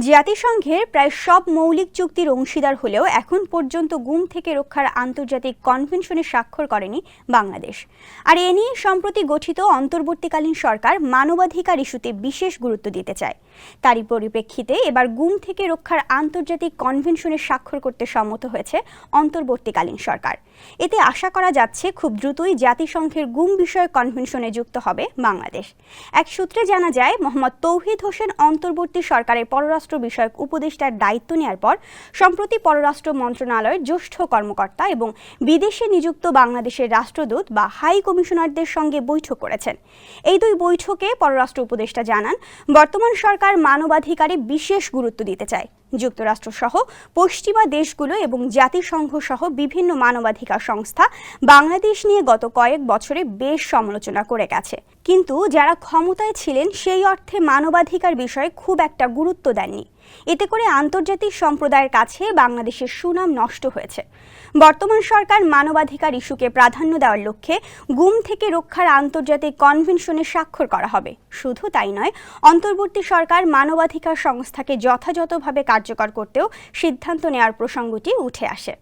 জাতিসংঘের প্রায় সব মৌলিক চুক্তির অংশীদার হলেও এখন পর্যন্ত গুম থেকে রক্ষার আন্তর্জাতিক কনভেনশনে স্বাক্ষর করেনি বাংলাদেশ। আর এ নিয়ে সম্প্রতি গঠিত অন্তর্বর্তীকালীন সরকার মানবাধিকার ইস্যুতে বিশেষ গুরুত্ব দিতে চায়। তারই পরিপ্রেক্ষিতে এবার গুম থেকে রক্ষার আন্তর্জাতিক কনভেনশনে স্বাক্ষর করতে সম্মত হয়েছে অন্তর্বর্তীকালীন সরকার। এতে আশা করা যাচ্ছে খুব দ্রুতই জাতিসংঘের গুম বিষয়ক কনভেনশনে যুক্ত হবে বাংলাদেশ। এক সূত্রে জানা যায়, মোহাম্মদ তৌহিদ হোসেন অন্তর্বর্তী সরকারের পররাষ্ট্র বিষয়ক উপদেষ্টার দায়িত্ব নেওয়ার পর সম্প্রতি পররাষ্ট্র মন্ত্রণালয়ের জ্যেষ্ঠ কর্মকর্তা এবং বিদেশে নিযুক্ত বাংলাদেশের রাষ্ট্রদূত বা হাই কমিশনারদের সঙ্গে বৈঠক করেছেন। এই দুই বৈঠকে পররাষ্ট্র উপদেষ্টা জানান, বর্তমান সরকার মানবাধিকারে বিশেষ গুরুত্ব দিতে চায়। যুক্তরাষ্ট্র সহ পশ্চিমা দেশগুলো এবং জাতিসংঘ সহ বিভিন্ন মানবাধিকার সংস্থা বাংলাদেশ নিয়ে গত কয়েক বছরে বেশ সমালোচনা করে গেছে, কিন্তু যারা ক্ষমতায় ছিলেন সেই অর্থে মানবাধিকার বিষয়ে খুব একটা গুরুত্ব দেননি। এতে করে আন্তর্জাতিক সম্প্রদায়ের কাছে বাংলাদেশের সুনাম নষ্ট হয়েছে। বর্তমান সরকার মানবাধিকার ইস্যুকে প্রাধান্য দেওয়ার লক্ষ্যে গুম থেকে রক্ষার আন্তর্জাতিক কনভেনশনে স্বাক্ষর করা হবে। শুধু তাই নয়, অন্তর্বর্তী সরকার মানবাধিকার সংস্থাকে যথাযথভাবে কার্যকর করতেও সিদ্ধান্ত নেওয়ার প্রসঙ্গটি উঠে আসে।